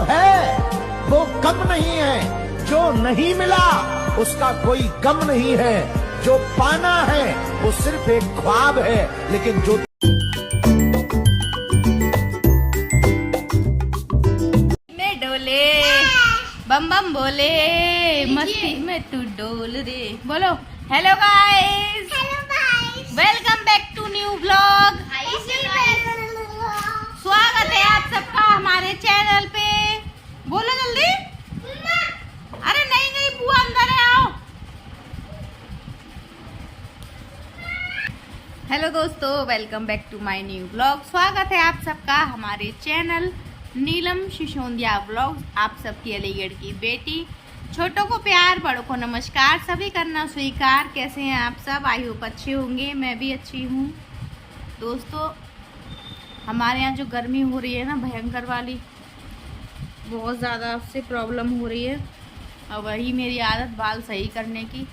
है वो गम नहीं है, जो नहीं मिला उसका कोई गम नहीं है, जो पाना है वो सिर्फ एक ख्वाब है, लेकिन जो में डोले बम बम बोले मस्ती में तू डोल रे। बोलो hello guys, welcome back to new vlog. स्वागत है आप सबका हमारे चैनल पे। बोलो जल्दी। अरे नहीं नहीं बुआ अंदर है, आओ। हेलो दोस्तों, welcome back to my new vlog. स्वागत है आप सबका हमारे चैनल नीलम सिसोदिया व्लॉग। आप सबकी अलीगढ़ की बेटी। छोटों को प्यार, बड़ों को नमस्कार, सभी करना स्वीकार। कैसे हैं आप सब? आई होप अच्छे होंगे, मैं भी अच्छी हूँ। दोस्तों, हमारे यहाँ जो गर्मी हो रही है ना, भयंकर वाली, बहुत ज़्यादा उससे प्रॉब्लम हो रही है। और वही मेरी आदत बाल सही करने की।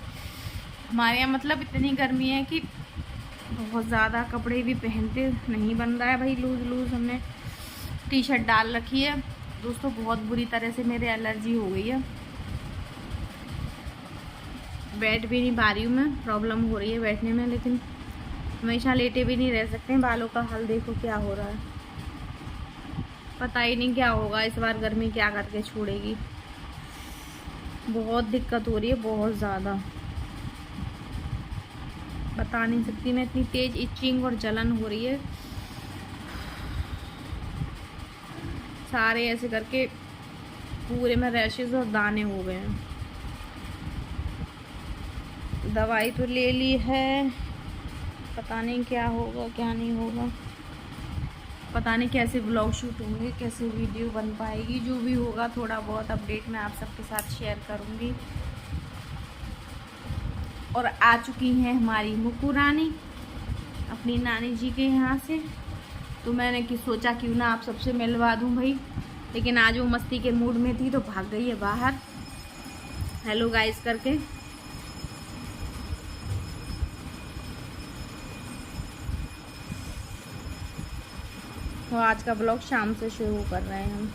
हमारे यहाँ मतलब इतनी गर्मी है कि बहुत ज़्यादा कपड़े भी पहनते नहीं बन रहा है भाई। लूज़ हमने टी शर्ट डाल रखी है। दोस्तों, बहुत बुरी तरह से मेरे एलर्जी हो गई है। बैठ भी नहीं पा रही हूँ मैं, प्रॉब्लम हो रही है बैठने में। लेकिन हमेशा लेटे भी नहीं रह सकते हैं। बालों का हाल देखो क्या हो रहा है। पता ही नहीं क्या होगा इस बार, गर्मी क्या करके छोड़ेगी। बहुत दिक्कत हो रही है, बहुत ज़्यादा बता नहीं सकती मैं। इतनी तेज इचिंग और जलन हो रही है। सारे ऐसे करके पूरे में रैशेस और दाने हो गए हैं। दवाई तो ले ली है, पता नहीं क्या होगा क्या नहीं होगा। पता नहीं कैसे व्लॉग शूट होंगे, कैसे वीडियो बन पाएगी। जो भी होगा थोड़ा बहुत अपडेट मैं आप सबके साथ शेयर करूंगी। और आ चुकी हैं हमारी मुक्कू रानी अपनी नानी जी के यहाँ से। तो मैंने कि सोचा क्यों ना आप सबसे मिलवा दूं भाई। लेकिन आज वो मस्ती के मूड में थी तो भाग गई है बाहर हेलो गाइस करके। तो आज का ब्लॉग शाम से शुरू कर रहे हैं हम।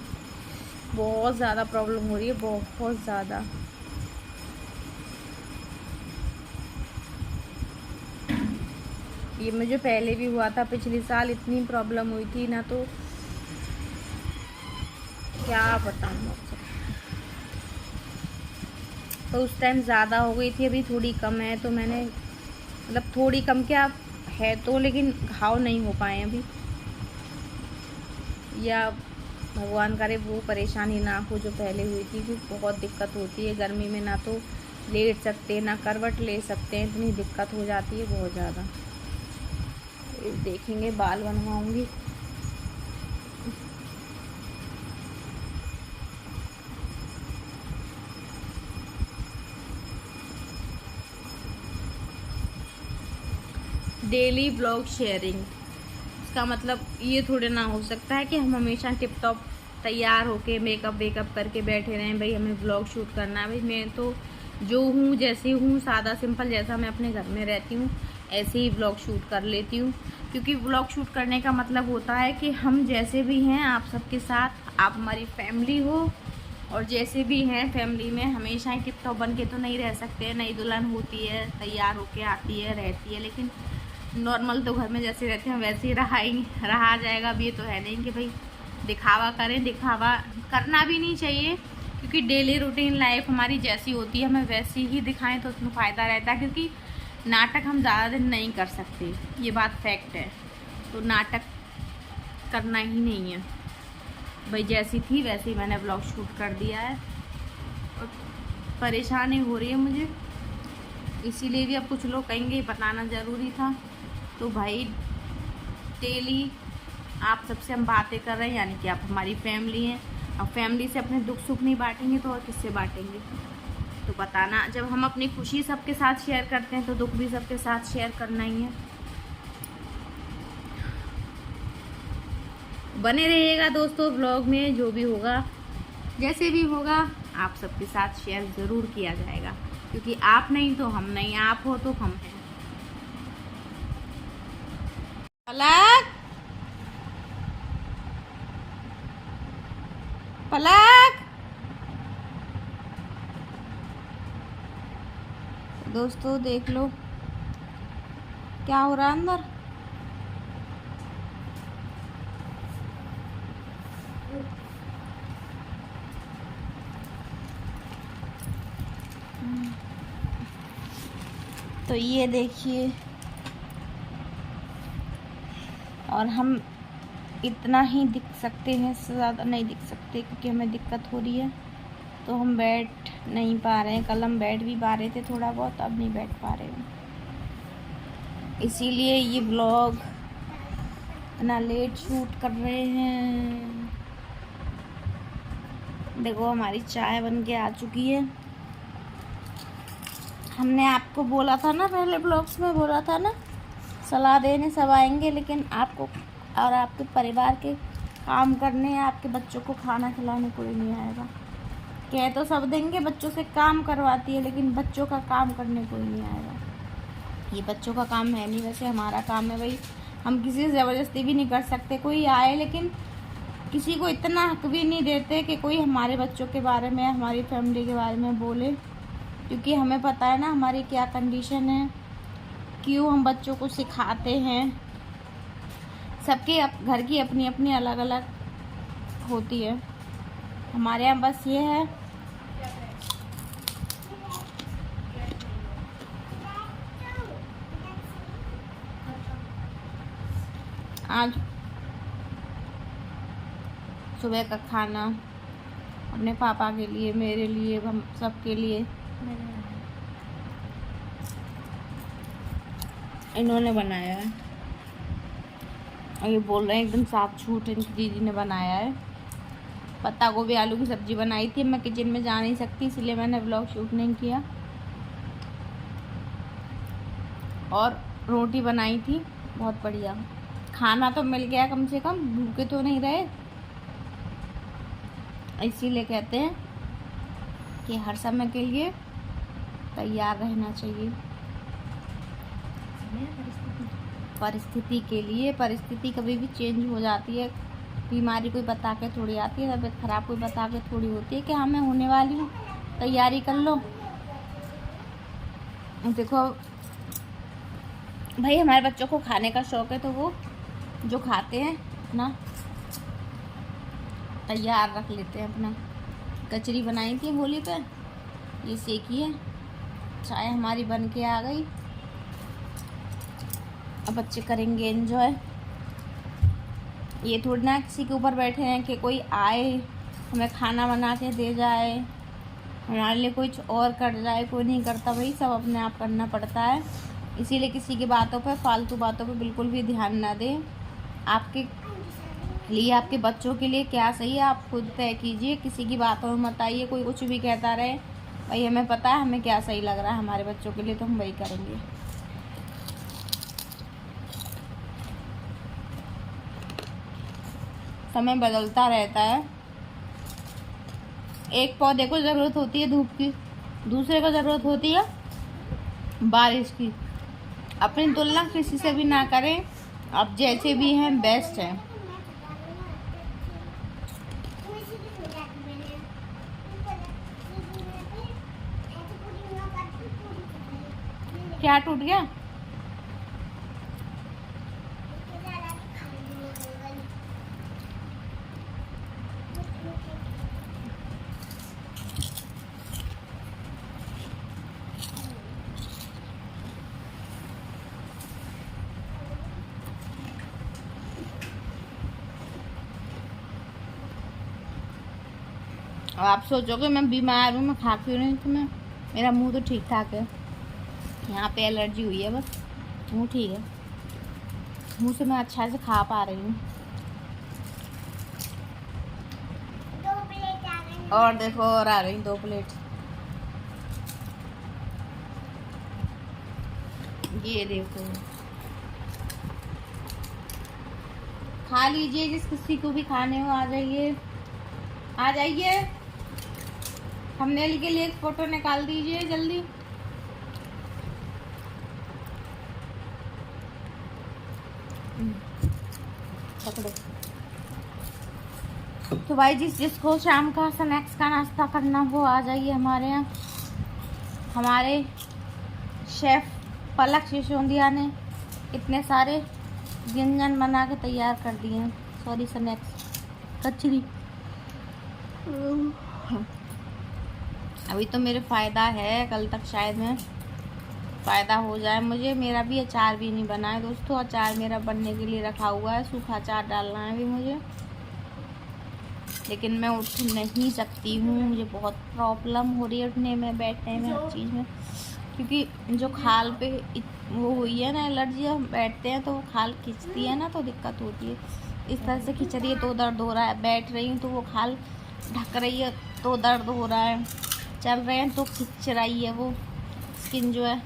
बहुत ज़्यादा प्रॉब्लम हो रही है, बहुत ज़्यादा। ये मुझे पहले भी हुआ था, पिछले साल इतनी प्रॉब्लम हुई थी ना, तो क्या बताऊँ आपसे। तो उस टाइम ज़्यादा हो गई थी, अभी थोड़ी कम है। तो मैंने मतलब थोड़ी कम क्या है तो, लेकिन घाव नहीं हो पाए अभी। या भगवान करे वो परेशानी ना हो जो पहले हुई थी। क्योंकि बहुत दिक्कत होती है गर्मी में, ना तो लेट सकते ना करवट ले सकते हैं, इतनी दिक्कत हो जाती है बहुत ज़्यादा। देखेंगे, बाल बनवाऊंगी। डेली ब्लॉग शेयरिंग, इसका मतलब ये थोड़े ना हो सकता है कि हम हमेशा टिप टॉप तैयार होके मेकअप वेकअप करके बैठे रहें भाई हमें व्लॉग शूट करना है। भाई मैं तो जो हूँ, जैसी हूँ, सादा सिंपल, जैसा मैं अपने घर में रहती हूँ ऐसे ही व्लॉग शूट कर लेती हूँ। क्योंकि व्लॉग शूट करने का मतलब होता है कि हम जैसे भी हैं आप सबके साथ, आप हमारी फैमिली हो, और जैसे भी हैं फैमिली में हमेशा ही टिप टॉप बन के तो नहीं रह सकते। नई दुल्हन होती है, तैयार होके आती है, रहती है, लेकिन नॉर्मल तो घर में जैसे रहते हैं वैसे ही रहा जाएगा। अब ये तो है नहीं कि भाई दिखावा करें। दिखावा करना भी नहीं चाहिए, क्योंकि डेली रूटीन लाइफ हमारी जैसी होती है हमें वैसी ही दिखाएं तो उसमें फ़ायदा रहता है। क्योंकि नाटक हम ज़्यादा दिन नहीं कर सकते, ये बात फैक्ट है। तो नाटक करना ही नहीं है भाई। जैसी थी वैसे ही मैंने ब्लॉग शूट कर दिया है। और परेशानी हो रही है मुझे, इसीलिए भी अब कुछ लोग कहेंगे बताना ज़रूरी था। तो भाई डेली आप सबसे हम बातें कर रहे हैं, यानी कि आप हमारी फैमिली हैं। अब फैमिली से अपने दुख सुख नहीं बांटेंगे तो और किससे बांटेंगे? तो बताना, जब हम अपनी खुशी सबके साथ शेयर करते हैं तो दुख भी सबके साथ शेयर करना ही है। बने रहिएगा दोस्तों ब्लॉग में। जो भी होगा, जैसे भी होगा, आप सबके साथ शेयर ज़रूर किया जाएगा। क्योंकि आप नहीं तो हम नहीं, आप हो तो हम हैं। अलग पलक। दोस्तों देख लो क्या हो रहा है अंदर। तो ये देखिए, और हम इतना ही दिख सकते हैं, इससे ज़्यादा नहीं दिख सकते क्योंकि हमें दिक्कत हो रही है, तो हम बैठ नहीं पा रहे हैं। कल हम बैठ भी पा रहे थे थोड़ा बहुत, अब नहीं बैठ पा रहे हैं, इसीलिए ये व्लॉग इतना लेट शूट कर रहे हैं। देखो हमारी चाय बन के आ चुकी है। हमने आपको बोला था ना, पहले ब्लॉग्स में बोला था ना, सलाह देने सब आएंगे, लेकिन आपको और आपके परिवार के काम करने या आपके बच्चों को खाना खिलाने कोई नहीं आएगा। कह तो सब देंगे, बच्चों से काम करवाती है, लेकिन बच्चों का काम करने कोई नहीं आएगा। ये बच्चों का काम है नहीं, वैसे हमारा काम है भाई। हम किसी से ज़बरदस्ती भी नहीं कर सकते कोई आए, लेकिन किसी को इतना हक भी नहीं देते कि कोई हमारे बच्चों के बारे में, हमारी फैमिली के बारे में बोले, क्योंकि हमें पता है ना हमारी क्या कंडीशन है, क्यों हम बच्चों को सिखाते हैं। सबके घर की अपनी अपनी अलग अलग होती है। हमारे यहाँ बस ये है, आज सुबह का खाना अपने पापा के लिए, मेरे लिए, हम सबके लिए इन्होंने बनाया है। और ये बोल रहे हैं एकदम साफ झूठ, इनकी दीदी ने बनाया है। पत्ता गोभी आलू की सब्जी बनाई थी। मैं किचन में जा नहीं सकती, इसलिए मैंने व्लॉग शूट नहीं किया। और रोटी बनाई थी, बहुत बढ़िया। खाना तो मिल गया, कम से कम भूखे तो नहीं रहे। इसीलिए कहते हैं कि हर समय के लिए तैयार रहना चाहिए। परिस्थिति के लिए, परिस्थिति कभी भी चेंज हो जाती है। बीमारी कोई बता के थोड़ी आती है, तबीयत खराब कोई बता के थोड़ी होती है कि हाँ मैं होने वाली हूँ, तैयारी कर लो। देखो भाई, हमारे बच्चों को खाने का शौक़ है, तो वो जो खाते हैं ना तैयार रख लेते हैं अपना। कचरी बनाई थी होली पे, ये सेकी है। चाय हमारी बन के आ गई, अब बच्चे करेंगे एंजॉय। ये थोड़ी ना किसी के ऊपर बैठे हैं कि कोई आए हमें खाना बना के दे जाए, हमारे लिए कुछ और कर जाए। कोई नहीं करता भाई, सब अपने आप करना पड़ता है। इसीलिए किसी की बातों पे, फालतू बातों पे बिल्कुल भी ध्यान ना दें। आपके लिए, आपके बच्चों के लिए क्या सही है आप खुद तय कीजिए। किसी की बातों में मत आइए। कोई कुछ भी कहता रहे, भाई हमें पता है हमें क्या सही लग रहा है हमारे बच्चों के लिए, तो हम वही करेंगे। समय बदलता रहता है। एक पौधे को ज़रूरत होती है धूप की, दूसरे को ज़रूरत होती है बारिश की। अपनी तुलना किसी से भी ना करें, आप जैसे भी हैं बेस्ट हैं। क्या टूट गया? अब आप सोचोगे मैं बीमार हूँ, मैं खा क्यों नहीं, तो मैं, मेरा मुंह तो ठीक ठाक है। यहाँ पे एलर्जी हुई है बस, मुंह ठीक है। मुंह से मैं अच्छा से खा पा रही हूँ। और देखो, और आ रही 2 प्लेट। ये देखो, खा लीजिए। जिस किसी को भी खाने हो आ जाइए, आ जाइए। थंबनेल के लिए एक फोटो निकाल दीजिए जल्दी। पकड़ो। तो भाई जिसको शाम का स्नैक्स का नाश्ता करना वो आ जाइए हमारे यहाँ। हमारे शेफ पलक सिसोदिया ने इतने सारे व्यंजन बना के तैयार कर दिए हैं। सॉरी, स्नैक्स, कचरी। अभी तो मेरे फ़ायदा है, कल तक शायद में फ़ायदा हो जाए मुझे। मेरा भी अचार भी नहीं बना है दोस्तों, अचार मेरा बनने के लिए रखा हुआ है, सूखा अचार डालना है अभी मुझे। लेकिन मैं उठ नहीं सकती हूँ, मुझे बहुत प्रॉब्लम हो रही है उठने में, बैठने में, हर चीज़ में। क्योंकि जो खाल पे वो हुई है ना एलर्जी, हम बैठते हैं तो वो खाल खींचती है ना, तो दिक्कत होती है। इस तरह से खींच रही है तो दर्द हो रहा है, बैठ रही हूँ तो वो खाल ढक रही है तो दर्द हो रहा है, चल रहे हैं तो खिंच रही है वो स्किन जो है।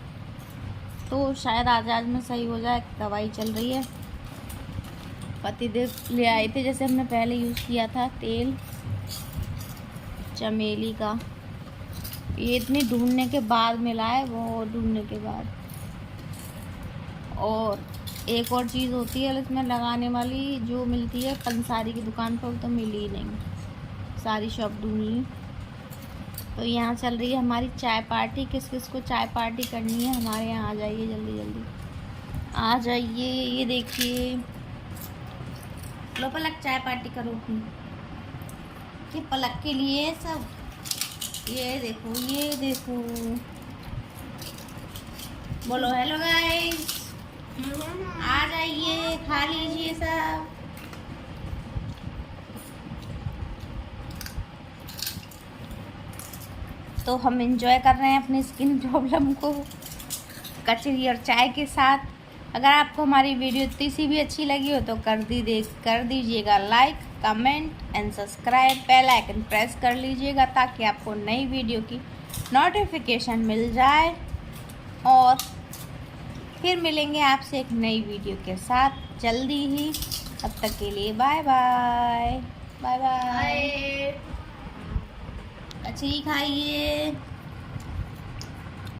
तो शायद आज में सही हो जाए। दवाई चल रही है, पतिदेव ले आए थे, जैसे हमने पहले यूज़ किया था तेल चमेली का। ये इतनी ढूंढने के बाद मिला है, वो ढूंढने के बाद। और एक और चीज़ होती है इसमें लगाने वाली, जो मिलती है पंसारी की दुकान पर, तो मिली ही नहीं, सारी शॉप ढूंढ ली। तो यहाँ चल रही है हमारी चाय पार्टी। किस किस को चाय पार्टी करनी है हमारे यहाँ आ जाइए, जल्दी जल्दी आ जाइए। ये देखिए, लो पलक चाय पार्टी करो अपनी, कि पलक के लिए सब। ये देखो, ये देखो, बोलो हेलो गाइस, आ जाइए, खा लीजिए सब। तो हम एंजॉय कर रहे हैं अपनी स्किन प्रॉब्लम को कचरी और चाय के साथ। अगर आपको हमारी वीडियो इतनी सी भी अच्छी लगी हो तो कर दीजिएगा like, comment and subscribe. Bell icon press कर लीजिएगा ताकि आपको नई वीडियो की नोटिफिकेशन मिल जाए। और फिर मिलेंगे आपसे एक नई वीडियो के साथ जल्दी ही। तब तक के लिए बाय बाय, बाय बाय। कचरी खाइए।